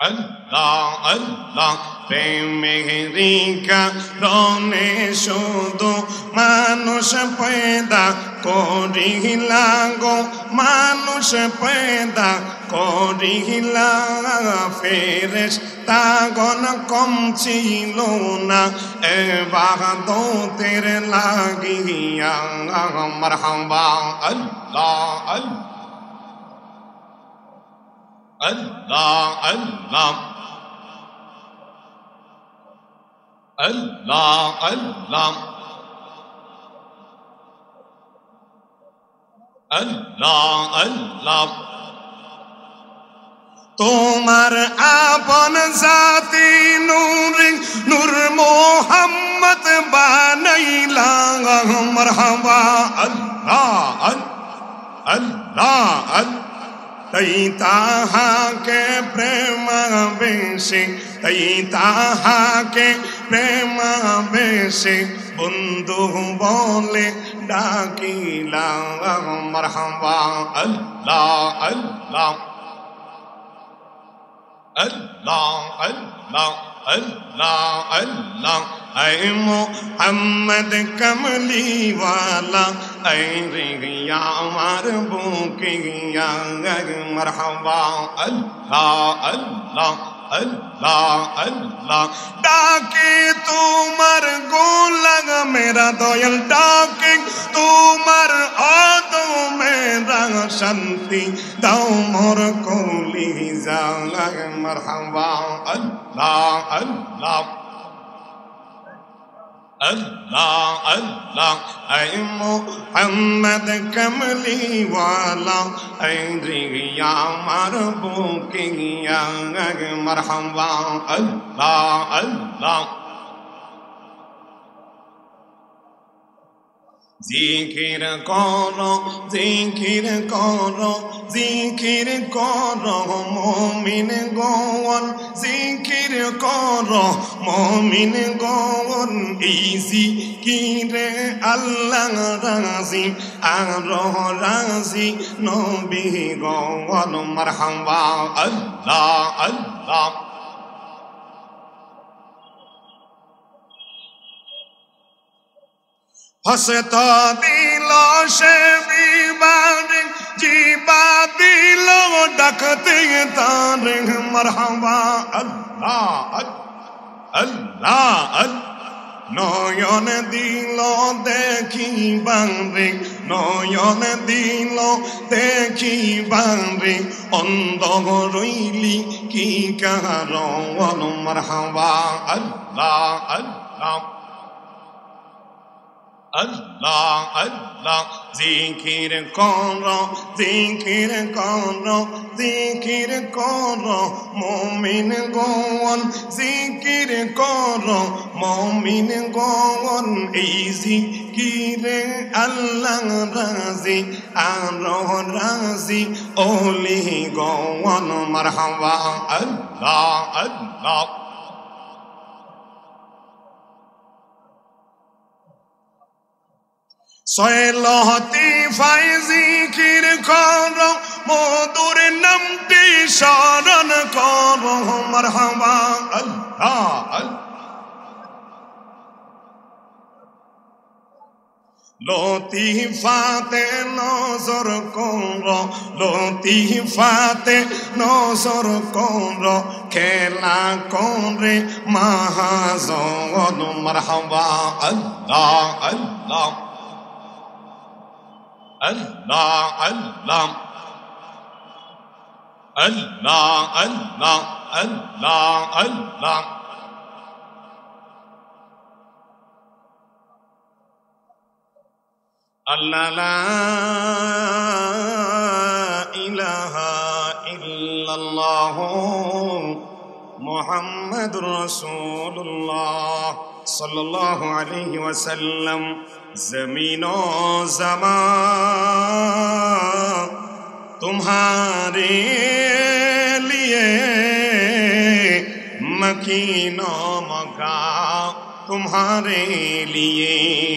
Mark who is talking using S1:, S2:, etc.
S1: আল্লাহ আল্লাহ প্রেমেরি কারণে শুধু মানুষ পয়দা করিলা গো মানুষ পয়দা করিলা ফেরেশতাগণ কম ছিল না ইবাদতের লাগিয়া মারহাবা আল্লাহ আল্লাহ আল্লাহ আল্লাহ আল্লাহ আল্লাহ আল্লাহ তোমার আপন জাতি নূর নূর মোহাম্মদ বানাইলা মারহাবা আল্লাহ আল্লাহ আল্লাহ তাই তাহাকে প্রেম বেশি তাই তাহাকে প্রেম বেশি বন্ধু বলে ডাকিলা মারহাবা আল্লাহ আল্লাহ আল্লাহ আল্লাহ আল্লাহ আল্লাহ আই মোহাম্মদ কমলি ওয়ালা আই রিয়া আমার বুকিয়া মারহাবা আল্লাহ আল্লাহ আল্লাহ আল্লাহ ডাকে তোমার গোলাম মেরা দয়াল ডাকে তোমার আদো মেরা শান্তি দাও মোর কলি জাগ মারহাবা আল্লাহ আল্লাহ আল্লাহ আল্লাহ আই মোহাম্মদ কমলি ওয়ালা আই রিয়া আমার বুকিয়া মারহাবা আল্লাহ আল্লাহ জিকির করো জিকির করো জিকির করো মুমিন গণ জিকির করো মুমিন গণ এই জিকিরে আল্লাহ রাজি আর রাজি নবী গণ মারহাবা আল্লাহ আল্লাহ হসত দিল সে বিবারে জিবা দিল ডাকতে তার মারহাবা আল্লাহ আল্লাহ নয়ন দিল দেখিবারে নয়ন দিল দেখিবারে অন্ধ রইলি কি কারণ মারহাবা আল্লাহ আল্লাহ আল্লাহ আল্লাহ জিকির করো জিকির করো জিকির করো মুমিন গণ জিকির করো মুমিন গণ এই জিকিরে আল্লাহ রাজি আর রাজি ওলি গণ মারহাবা আল্লাহ আল্লাহ সয়লহতি ফাইজিকির করো মধুর নামটি স্মরণ করো মারহাবা আল্লাহ লতিফাতে নজর করো লতিফাতে নজর করো খেলা করে মাহাজন মারহাবা আল্লাহ আল্লাহ আল্লাহ আল্লাহ আল্লাহ আল্লাহ আল্লাহ আল্লাহ আল্লাহ লা ইলাহা ইল্লাল্লাহ মুহাম্মাদুর রাসূলুল্লাহ সাল্লাল্লাহু আলাইহি ওয়াসাল্লাম ज़मीन और ज़मान तुम्हारे लिए मकीन मका तुम्हारे लिए